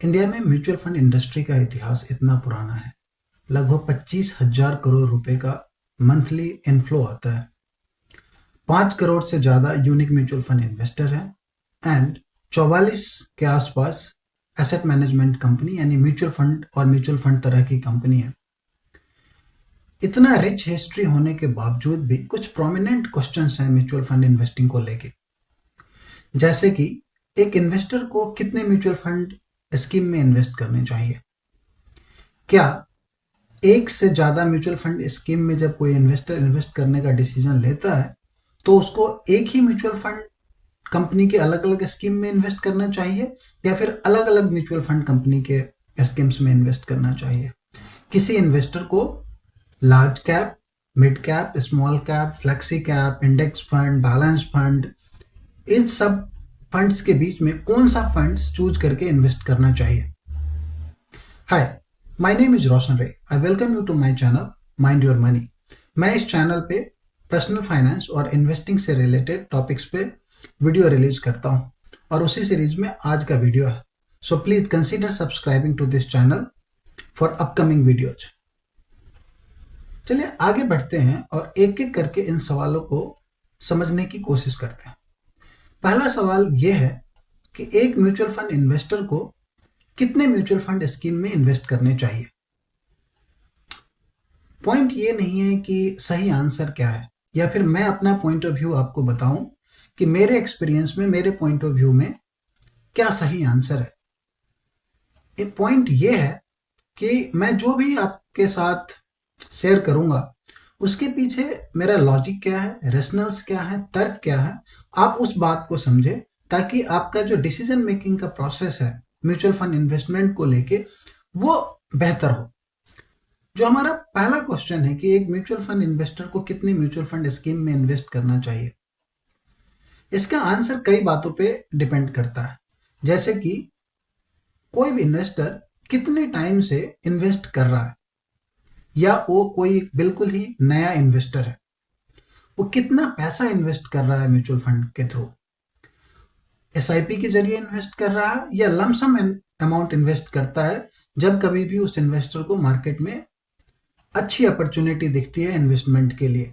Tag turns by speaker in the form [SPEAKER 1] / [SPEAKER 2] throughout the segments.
[SPEAKER 1] India में mutual fund industry का इतिहास इतना पुराना है। लगभग 25,000 करोड़ रुपए का मंथली इनफ्लो आता है। 5 करोड़ से ज्यादा यूनिक म्यूचुअल फंड इन्वेस्टर हैं एंड 44 के आसपास एसेट मैनेजमेंट कंपनी यानी म्यूचुअल फंड तरह की कंपनी है। इतना रिच हिस्ट्री होने के बावजूद भी कुछ प्रोमिनेंट क्वेश्चंस हैं म्यूचुअल फंड इन्वेस्टिंग को लेके, जैसे कि एक इन्वेस्टर को कितने म्यूचुअल फंड स्कीम में इन्वेस्ट करने चाहिए। क्या एक से ज्यादा म्यूचुअल फंड स्कीम में जब कोई इन्वेस्टर इन्वेस्ट करने का डिसीजन लेता है तो उसको एक ही म्यूचुअल फंड कंपनी के अलग अलग स्कीम में इन्वेस्ट करना चाहिए या फिर अलग अलग म्यूचुअल फंड कंपनी के स्कीम्स में इन्वेस्ट करना चाहिए। किसी इन्वेस्टर को large cap, mid cap, small cap, flexi cap, index fund, balance fund, इन सब फंड्स के बीच में कौन सा फंड्स चूज करके इन्वेस्ट करना चाहिए। Hi, my name is Roshan Ray. I welcome you to my channel mind your money. मैं इस चैनल पे पर्सनल फाइनेंस और इन्वेस्टिंग से रिलेटेड टॉपिक्स पे वीडियो रिलीज करता हूँ और उसी सीरीज में आज का वीडियो है। So please consider subscribing to this channel for upcoming videos. चलिए आगे बढ़ते हैं और एक एक करके इन सवालों को समझने की कोशिश करते हैं। पहला सवाल यह है कि एक म्यूचुअल फंड इन्वेस्टर को कितने म्यूचुअल फंड स्कीम में इन्वेस्ट करने चाहिए। पॉइंट ये नहीं है कि सही आंसर क्या है या फिर मैं अपना पॉइंट ऑफ व्यू आपको बताऊं कि मेरे एक्सपीरियंस में, मेरे पॉइंट ऑफ व्यू में क्या सही आंसर है। एक पॉइंट ये है कि मैं जो भी आपके साथ शेयर करूंगा उसके पीछे मेरा लॉजिक क्या है, रेशनल्स क्या है, तर्क क्या है, आप उस बात को समझे ताकि आपका जो डिसीजन मेकिंग का प्रोसेस है म्यूचुअल फंड इन्वेस्टमेंट को लेके वो बेहतर हो। जो हमारा पहला क्वेश्चन है कि एक म्यूचुअल फंड इन्वेस्टर को कितनी म्यूचुअल फंड स्कीम में इन्वेस्ट करना चाहिए, इसका आंसर कई बातों पे डिपेंड करता है। जैसे कि कोई भी इन्वेस्टर कितने टाइम से इन्वेस्ट कर रहा है, या वो कोई बिल्कुल ही नया इन्वेस्टर है, वो कितना पैसा इन्वेस्ट कर रहा है म्यूचुअल फंड के थ्रू, एसआईपी के जरिए इन्वेस्ट कर रहा है या लमसम अमाउंट इन्वेस्ट करता है जब कभी भी उस इन्वेस्टर को मार्केट में अच्छी अपॉर्चुनिटी दिखती है इन्वेस्टमेंट के लिए।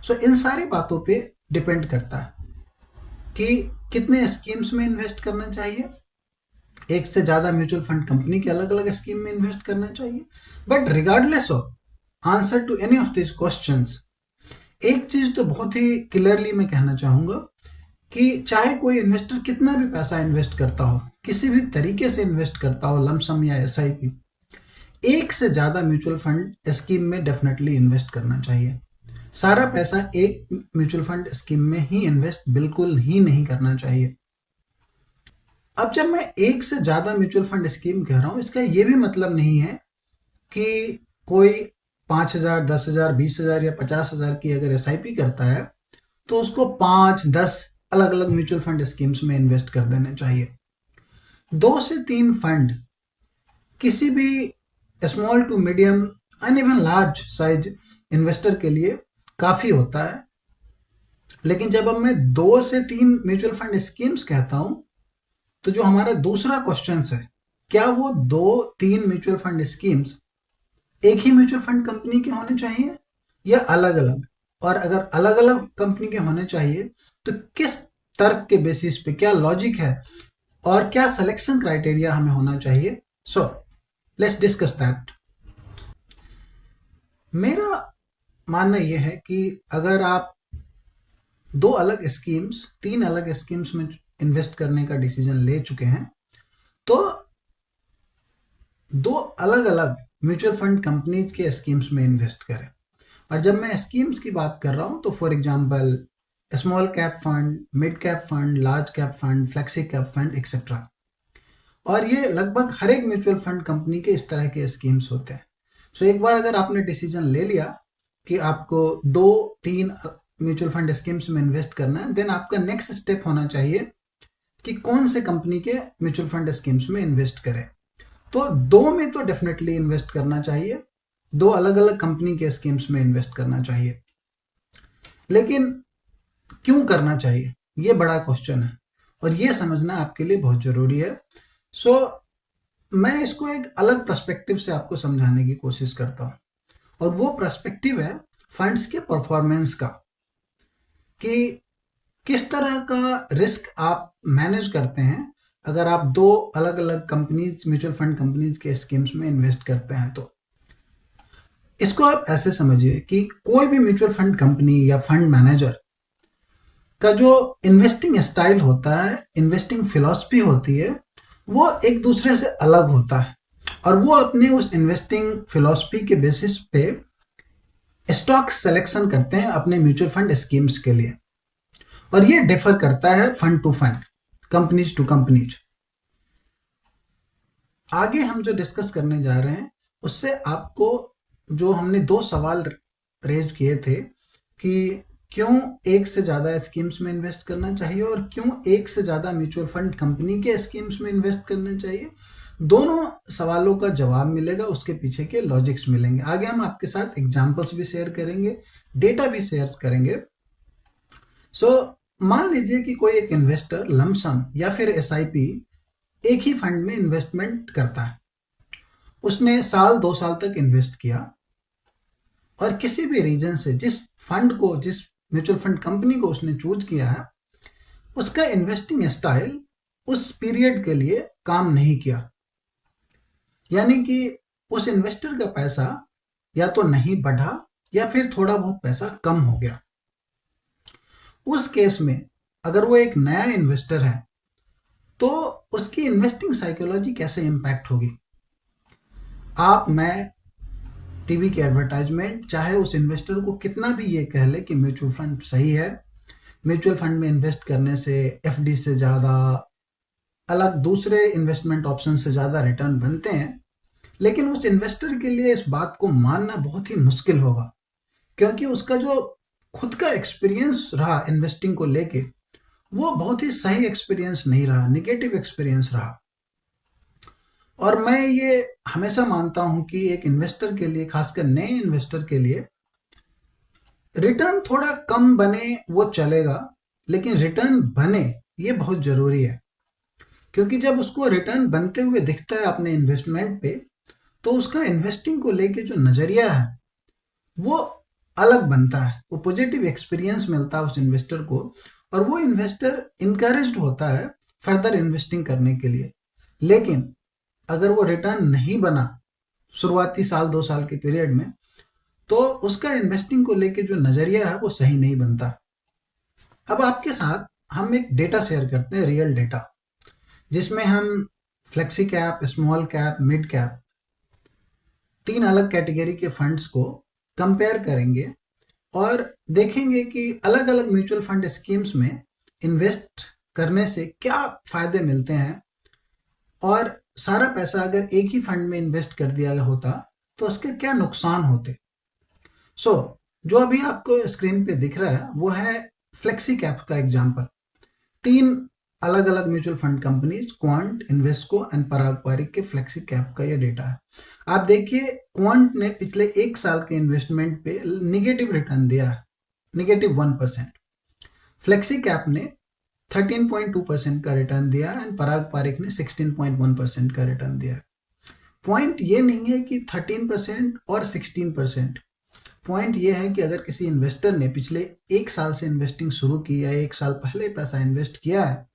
[SPEAKER 1] सो इन सारी बातों पे डिपेंड करता है कि कितने स्कीम्स में इन्वेस्ट करना चाहिए, एक से ज्यादा म्यूचुअल फंड कंपनी के अलग अलग स्कीम में इन्वेस्ट करना चाहिए। But regardless of answer to any of this questions, एक चीज तो बहुत ही क्लियरली मैं कहना चाहूंगा कि चाहे कोई इन्वेस्टर कितना भी पैसा इन्वेस्ट करता हो, किसी भी तरीके से इन्वेस्ट करता हो, लमसम या एसआईपी, एक से ज्यादा म्यूचुअल फंड स्कीम में डेफिनेटली इन्वेस्ट करना चाहिए। सारा पैसा एक म्यूचुअल फंड स्कीम में ही इन्वेस्ट बिल्कुल ही नहीं करना चाहिए। अब जब मैं एक से ज्यादा म्यूचुअल फंड स्कीम कह रहा हूं, इसका यह भी मतलब नहीं है कि कोई 5,000, 10,000, 20,000 या 50,000 की अगर एसआईपी करता है तो उसको 5-10 अलग अलग म्यूचुअल फंड स्कीम्स में इन्वेस्ट कर देने चाहिए। 2 से 3 फंड किसी भी small to medium and even large size investor के लिए काफी होता है। लेकिन जब अब मैं 2 से 3 म्यूचुअल फंड स्कीम्स कहता हूं तो जो हमारा दूसरा क्वेश्चन है, क्या वो 2-3 म्यूचुअल फंड स्कीम्स एक ही म्यूचुअल फंड कंपनी के होने चाहिए या अलग अलग, और अगर अलग अलग कंपनी के होने चाहिए तो किस तर्क के बेसिस पे, क्या लॉजिक है और क्या सिलेक्शन क्राइटेरिया हमें होना चाहिए। So let's discuss that. मेरा मानना यह है कि अगर आप 2 अलग स्कीम्स, 3 अलग स्कीम्स में इन्वेस्ट करने का डिसीजन ले चुके हैं तो 2 अलग अलग म्यूचुअल फंड कंपनीज के स्कीम्स में इन्वेस्ट करें। और जब मैं स्कीम्स की बात कर रहा हूं तो for example small cap fund, mid cap fund, large cap fund, flexi cap fund etcetera. और ये लगभग हर एक म्यूचुअल फंड कंपनी के इस तरह के स्कीम्स होते हैं। सो एक बार अगर आपने डिसीजन ले लिया कि आपको 2-3 म्यूचुअल फंड स्कीम्स में इन्वेस्ट करना है, देन आपका नेक्स्ट स्टेप होना चाहिए कि कौन से कंपनी के म्यूचुअल फंड स्कीम्स में इन्वेस्ट करें। तो 2 में तो डेफिनेटली इन्वेस्ट करना चाहिए, 2 अलग अलग कंपनी के स्कीम्स में इन्वेस्ट करना चाहिए। लेकिन क्यों करना चाहिए, ये बड़ा क्वेश्चन है और ये समझना आपके लिए बहुत जरूरी है। सो मैं इसको एक अलग पर्सपेक्टिव से आपको समझाने की कोशिश करता हूँ, और वो पर्सपेक्टिव है फंड्स के परफॉर्मेंस का, कि किस तरह का रिस्क आप मैनेज करते हैं अगर आप दो अलग अलग कंपनीज, म्यूचुअल फंड कंपनीज के स्कीम्स में इन्वेस्ट करते हैं। तो इसको आप ऐसे समझिए कि कोई भी म्यूचुअल फंड कंपनी या फंड मैनेजर का जो इन्वेस्टिंग स्टाइल होता है, इन्वेस्टिंग फिलॉसफी होती है, वो एक दूसरे से अलग होता है, और वो अपने उस इन्वेस्टिंग फिलॉसफी के बेसिस पे स्टॉक सिलेक्शन करते हैं अपने म्यूचुअल फंड स्कीम्स के लिए, और ये डिफर करता है fund to fund, companies to companies. आगे हम जो डिस्कस करने जा रहे हैं उससे आपको, जो हमने दो सवाल रेज किए थे कि क्यों एक से ज़्यादा स्कीम्स में इन्वेस्ट करना चाहिए और क्यों एक से ज़्यादा म्यूचुअल फंड कंपनी के स्कीम्स में इन्वेस्ट करना चाहिए, दोनों सवालों का जवाब मिलेगा, उसके पीछे के लॉजिक्स मिलेंगे। आगे हम आपके साथ एग्जाम्पल्स भी शेयर करेंगे, डेटा भी शेयर करेंगे। मान लीजिए कि कोई एक इन्वेस्टर लमसम या फिर एसआईपी एक ही फंड में इन्वेस्टमेंट करता है। उसने साल 2 साल तक इन्वेस्ट किया, और किसी भी रीजन से जिस फंड को, जिस म्यूचुअल फंड कंपनी को उसने चूज किया है, उसका इन्वेस्टिंग स्टाइल उस पीरियड के लिए काम नहीं किया, यानी कि उस इन्वेस्टर का पैसा या तो नहीं बढ़ा या फिर थोड़ा बहुत पैसा कम हो गया। उस केस में अगर वो एक नया इन्वेस्टर है तो उसकी इन्वेस्टिंग साइकोलॉजी कैसे इम्पैक्ट होगी। आप, मैं, टीवी की एडवर्टाइजमेंट चाहे उस इन्वेस्टर को कितना भी ये कह ले कि म्यूचुअल फंड सही है, म्यूचुअल फंड में इन्वेस्ट करने से एफडी से ज़्यादा, अलग दूसरे इन्वेस्टमेंट ऑप्शन से ज़्यादा रिटर्न बनते हैं, लेकिन उस इन्वेस्टर के लिए इस बात को मानना बहुत ही मुश्किल होगा, क्योंकि उसका जो खुद का एक्सपीरियंस रहा इन्वेस्टिंग को लेके, वो बहुत ही सही एक्सपीरियंस नहीं रहा, निगेटिव एक्सपीरियंस रहा। और मैं ये हमेशा मानता हूं कि एक इन्वेस्टर के लिए, खासकर नए इन्वेस्टर के लिए, रिटर्न थोड़ा कम बने वो चलेगा, लेकिन रिटर्न बने ये बहुत जरूरी है, क्योंकि जब उसको रिटर्न बनते हुए दिखता है अपने इन्वेस्टमेंट पे, तो उसका इन्वेस्टिंग को लेके जो नजरिया है वो अलग बनता है, वो पॉजिटिव एक्सपीरियंस मिलता है उस इन्वेस्टर को, और वो इन्वेस्टर इनकरेज्ड होता है फर्दर इन्वेस्टिंग करने के लिए। लेकिन अगर वो रिटर्न नहीं बना शुरुआती साल 2 साल के पीरियड में, तो उसका इन्वेस्टिंग को लेके जो नजरिया है वो सही नहीं बनता। अब आपके साथ हम एक डेटा शेयर करते हैं, रियल डेटा, जिसमें हम flexi cap, small cap, mid cap, 3 अलग कैटेगरी के फंड्स को कंपेयर करेंगे और देखेंगे कि अलग अलग म्यूचुअल फंड स्कीम्स में इन्वेस्ट करने से क्या फायदे मिलते हैं, और सारा पैसा अगर एक ही फंड में इन्वेस्ट कर दिया होता तो उसके क्या नुकसान होते। जो अभी आपको स्क्रीन पे दिख रहा है वो है फ्लेक्सी कैप का एग्जांपल। 3 अलग अलग mutual fund companies, Quant, Invesco and Parag Parikh के फ्लेक्सी कैप का ये डेटा है। आप देखिए, क्वांट ने पिछले 1 साल के इन्वेस्टमेंट पे निगेटिव रिटर्न दिया है, -1%। फ्लेक्सी कैप ने 13.2% का रिटर्न दिया एंड पराग पारिक ने 16.1% का रिटर्न दिया। पॉइंट ये नहीं है कि 13% और 16%, पॉइंट ये है कि अगर किसी इन्वेस्टर ने पिछले 1 साल से इन्वेस्टिंग शुरू की या 1 साल पहले पैसा इन्वेस्ट किया है,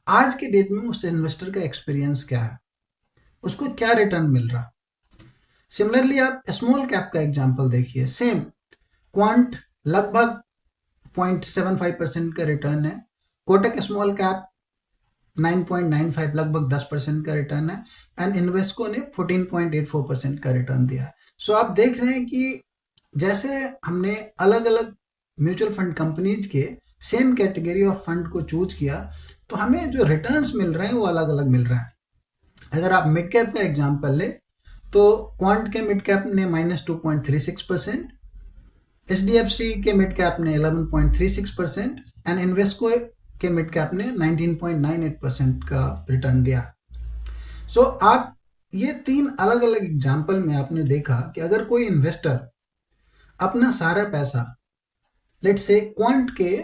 [SPEAKER 1] आज के डेट में उस इन्वेस्टर का एक्सपीरियंस क्या है, उसको क्या रिटर्न मिल रहा। सिमिलरली आप स्मॉल कैप का एग्जांपल देखिए, सेम क्वांट लगभग 0.75% का रिटर्न है, कोटक स्मॉल कैप 9.95, लगभग 10% का रिटर्न है, एंड इन्वेस्को ने 14.84% का रिटर्न दिया है। आप देख रहे हैं कि जैसे हमने अलग अलग म्यूचुअल फंड कंपनीज के सेम कैटेगरी ऑफ फंड को चूज किया, तो हमें जो रिटर्न्स मिल रहे हैं वो अलग अलग मिल रहे हैं। अगर आप मिड कैप का एग्जांपल ले तो क्वांट के मिड कैप ने -2.36%, एचडीएफसी के मिड कैप ने 11.36% एंड इन्वेस्को के मिड कैप ने 19.98% का रिटर्न दिया। आप ये 3 अलग अलग एग्जांपल में आपने देखा कि अगर कोई इन्वेस्टर अपना सारा पैसा लेट्स से क्वांट के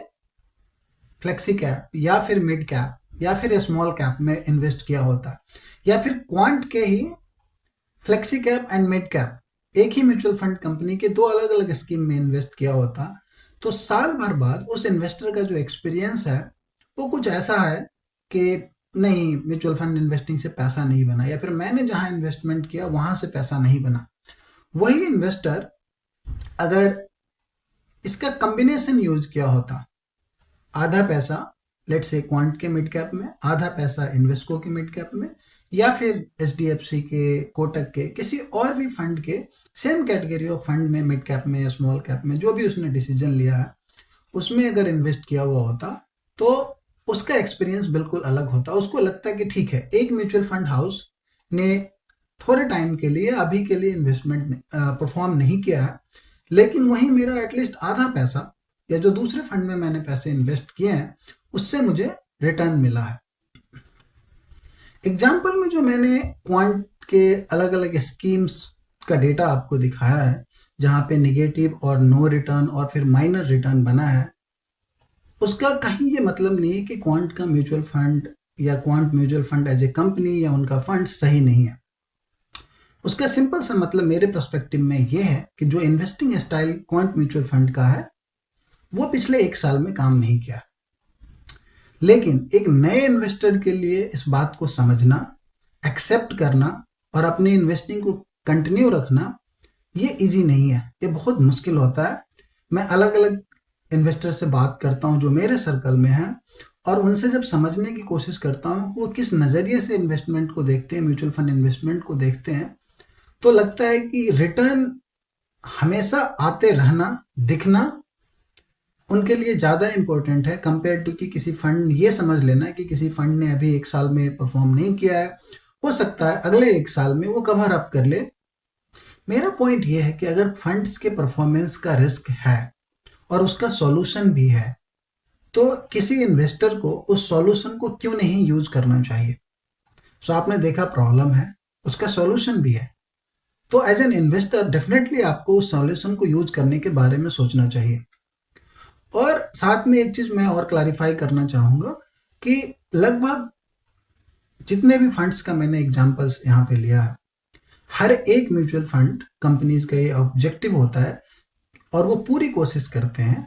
[SPEAKER 1] फ्लेक्सी कैप या फिर मिड कैप या फिर स्मॉल कैप में इन्वेस्ट किया होता, या फिर क्वांट के ही flexi cap and mid cap एक ही म्यूचुअल फंड कंपनी के दो अलग अलग स्कीम में इन्वेस्ट किया होता, तो साल भर बाद उस इन्वेस्टर का जो एक्सपीरियंस है वो कुछ ऐसा है कि नहीं, म्यूचुअल फंड इन्वेस्टिंग से पैसा नहीं बना, या फिर मैंने जहां इन्वेस्टमेंट किया वहां से पैसा नहीं बना। वही इन्वेस्टर अगर इसका कॉम्बिनेशन यूज किया होता, आधा पैसा लेट्स से क्वांट के मिड कैप में, आधा पैसा इन्वेस्को के मिड कैप में, या फिर एचडीएफसी के, कोटक के, किसी और भी फंड के सेम कैटेगरी ऑफ फंड में, मिड कैप में या स्मॉल कैप में, जो भी उसने डिसीजन लिया है उसमें अगर इन्वेस्ट किया हुआ होता, तो उसका एक्सपीरियंस बिल्कुल अलग होता। उसको लगता है कि ठीक है, एक म्यूचुअल फंड हाउस ने थोड़े टाइम के लिए, अभी के लिए इन्वेस्टमेंट परफॉर्म नहीं किया है, लेकिन वहीं मेरा एटलीस्ट आधा पैसा या जो दूसरे फंड में मैंने पैसे इन्वेस्ट किए हैं उससे मुझे रिटर्न मिला है। एग्जाम्पल में जो मैंने क्वांट के अलग अलग स्कीम्स का डेटा आपको दिखाया है, जहां पे निगेटिव और नो रिटर्न और फिर माइनर रिटर्न बना है, उसका कहीं ये मतलब नहीं है कि क्वांट का म्यूचुअल फंड या quant mutual fund as a company या उनका फंड सही नहीं है। उसका सिंपल सा मतलब मेरे पर्सपेक्टिव में ये है कि जो investing style quant mutual fund का है वो पिछले एक साल में काम नहीं किया। लेकिन एक नए इन्वेस्टर के लिए इस बात को समझना, एक्सेप्ट करना और अपनी इन्वेस्टिंग को कंटिन्यू रखना ये इजी नहीं है, ये बहुत मुश्किल होता है। मैं अलग अलग इन्वेस्टर से बात करता हूँ जो मेरे सर्कल में हैं, और उनसे जब समझने की कोशिश करता हूँ कि वो किस नज़रिए से इन्वेस्टमेंट को देखते हैं, म्यूचुअल फंड इन्वेस्टमेंट को देखते हैं, तो लगता है कि रिटर्न हमेशा आते रहना, दिखना उनके लिए ज़्यादा इंपॉर्टेंट है कंपेयर टू कि किसी फंड, ये समझ लेना कि किसी फंड ने अभी एक साल में परफॉर्म नहीं किया है, हो सकता है अगले एक साल में वो कवर अप कर ले। मेरा पॉइंट ये है कि अगर फंड्स के परफॉर्मेंस का रिस्क है और उसका सॉल्यूशन भी है, तो किसी इन्वेस्टर को उस सॉल्यूशन को क्यों नहीं यूज करना चाहिए। सो आपने देखा, प्रॉब्लम है, उसका सॉल्यूशन भी है, तो एज एन इन्वेस्टर डेफिनेटली आपको उस सॉल्यूशन को यूज करने के बारे में सोचना चाहिए। और साथ में एक चीज मैं और क्लैरिफाई करना चाहूंगा कि लगभग जितने भी फंड्स का मैंने एग्जांपल्स यहाँ पे लिया है, हर एक म्यूचुअल फंड कंपनीज का ये ऑब्जेक्टिव होता है और वो पूरी कोशिश करते हैं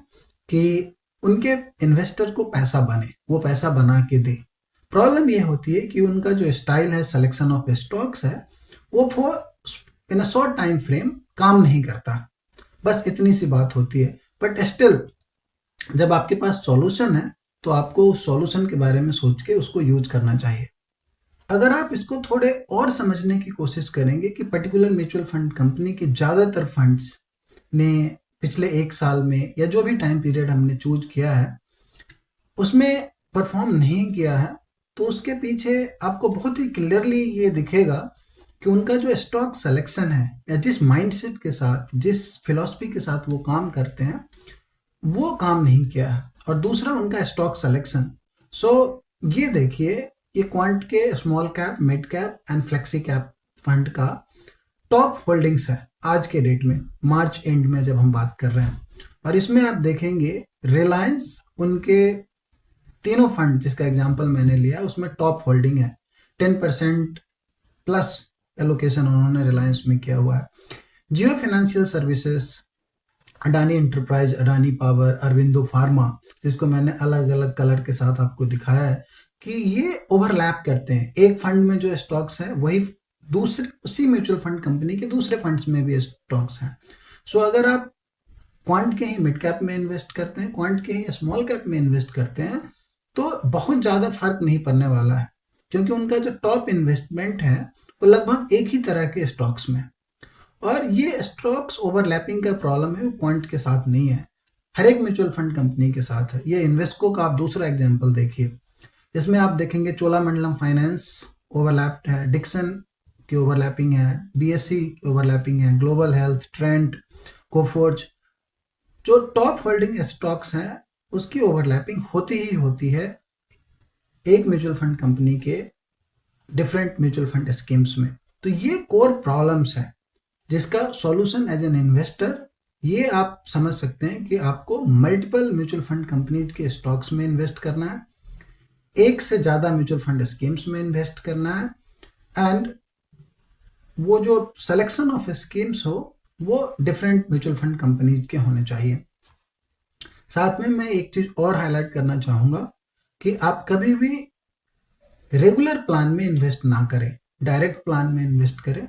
[SPEAKER 1] कि उनके इन्वेस्टर को पैसा बने, वो पैसा बना के दे। प्रॉब्लम ये होती है कि उनका जो स्टाइल है, सिलेक्शन ऑफ स्टॉक्स है, वो इन अ शॉर्ट टाइम फ्रेम काम नहीं करता। बस इतनी सी बात होती है। बट स्टिल जब आपके पास सॉल्यूशन है तो आपको उस सॉल्यूशन के बारे में सोच के उसको यूज करना चाहिए। अगर आप इसको थोड़े और समझने की कोशिश करेंगे कि पर्टिकुलर म्यूचुअल फंड कंपनी के ज़्यादातर फंड्स ने पिछले एक साल में या जो भी टाइम पीरियड हमने चूज किया है उसमें परफॉर्म नहीं किया है, तो उसके पीछे आपको बहुत ही क्लियरली ये दिखेगा कि उनका जो स्टॉक सिलेक्शन है या जिस माइंडसेट के साथ, जिस फिलॉसफी के साथ वो काम करते हैं, वो काम नहीं किया है। और दूसरा उनका स्टॉक सिलेक्शन। सो ये देखिए, ये क्वांट के small cap, mid cap and flexi cap fund का टॉप होल्डिंग्स है आज के डेट में, मार्च एंड में जब हम बात कर रहे हैं। और इसमें आप देखेंगे रिलायंस, उनके तीनों फंड जिसका एग्जांपल मैंने लिया उसमें टॉप होल्डिंग है, 10% प्लस एलोकेशन उन्होंने रिलायंस में किया हुआ है। Jio financial services, Adani enterprise, Adani power, Aurobindo pharma, जिसको मैंने अलग अलग कलर के साथ आपको दिखाया है कि ये ओवरलैप करते हैं। एक फंड में जो स्टॉक्स है वही दूसरे, उसी म्यूचुअल फंड कंपनी के दूसरे फंड्स में भी स्टॉक्स हैं। सो अगर आप क्वांट के ही मिड कैप में इन्वेस्ट करते हैं, क्वांट के ही स्मॉल कैप में इन्वेस्ट करते हैं, तो बहुत ज़्यादा फर्क नहीं पड़ने वाला है, क्योंकि उनका जो टॉप इन्वेस्टमेंट है वो लगभग एक ही तरह के स्टॉक्स में। और ये स्टॉक्स ओवरलैपिंग का प्रॉब्लम है, वो क्वांट के साथ नहीं है, हर एक म्यूचुअल फंड कंपनी के साथ है। ये इन्वेस्को का आप दूसरा एग्जांपल देखिए, इसमें आप देखेंगे चोलामंडलम फाइनेंस ओवरलैप्ड है, डिक्सन की ओवरलैपिंग है, बीएससी ओवरलैपिंग है, ग्लोबल हेल्थ, ट्रेंट, कोफोर्ज, जो टॉप होल्डिंग स्टॉक्स हैं उसकी ओवरलैपिंग होती ही होती है एक म्यूचुअल फंड कंपनी के डिफरेंट म्यूचुअल फंड स्कीम्स में। तो ये कोर प्रॉब्लम्स है जिसका सॉल्यूशन एज एन इन्वेस्टर ये आप समझ सकते हैं कि आपको मल्टीपल म्यूचुअल फंड कंपनीज के स्टॉक्स में इन्वेस्ट करना है, एक से ज़्यादा म्यूचुअल फंड स्कीम्स में इन्वेस्ट करना है, एंड वो जो सिलेक्शन ऑफ स्कीम्स हो वो डिफरेंट म्यूचुअल फंड कंपनीज के होने चाहिए। साथ में मैं एक चीज और हाईलाइट करना चाहूंगा कि आप कभी भी रेगुलर प्लान में इन्वेस्ट ना करें, डायरेक्ट प्लान में इन्वेस्ट करें।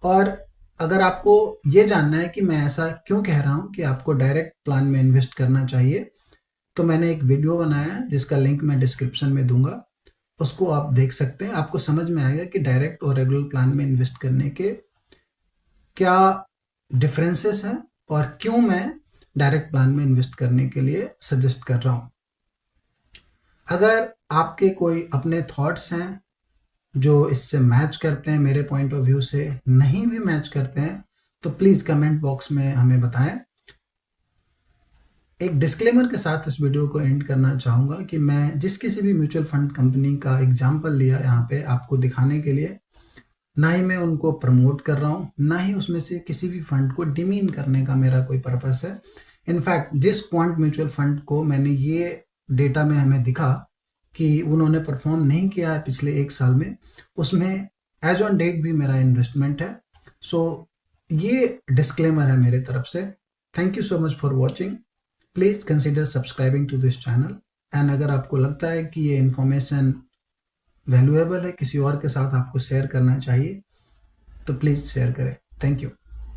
[SPEAKER 1] और अगर आपको ये जानना है कि मैं ऐसा क्यों कह रहा हूं कि आपको डायरेक्ट प्लान में इन्वेस्ट करना चाहिए, तो मैंने एक वीडियो बनाया है जिसका लिंक मैं डिस्क्रिप्शन में दूंगा, उसको आप देख सकते हैं। आपको समझ में आएगा कि डायरेक्ट और रेगुलर प्लान में इन्वेस्ट करने के क्या डिफरेंसेस हैं और क्यों मैं डायरेक्ट प्लान में इन्वेस्ट करने के लिए सजेस्ट कर रहा हूं। अगर आपके कोई अपने थॉट्स हैं जो इससे मैच करते हैं, मेरे पॉइंट ऑफ व्यू से नहीं भी मैच करते हैं, तो प्लीज कमेंट बॉक्स में हमें बताएं। एक डिस्क्लेमर के साथ इस वीडियो को एंड करना चाहूंगा कि मैं जिस किसी भी म्यूचुअल फंड कंपनी का एग्जांपल लिया यहाँ पे आपको दिखाने के लिए, ना ही मैं उनको प्रमोट कर रहा हूँ, ना ही उसमें से किसी भी फंड को डिमीन करने का मेरा कोई पर्पस है। इनफैक्ट जिस क्वांट म्यूचुअल फंड को मैंने ये डेटा में हमें दिखा कि उन्होंने परफॉर्म नहीं किया है पिछले 1 साल में, उसमें एज ऑन डेट भी मेरा इन्वेस्टमेंट है। सो ये डिस्क्लेमर है मेरे तरफ से। Thank you so much for watching. Please consider subscribing to this channel. And अगर आपको लगता है कि ये इन्फॉर्मेशन वैल्यूएबल है, किसी और के साथ आपको शेयर करना चाहिए, तो प्लीज शेयर करें। Thank you.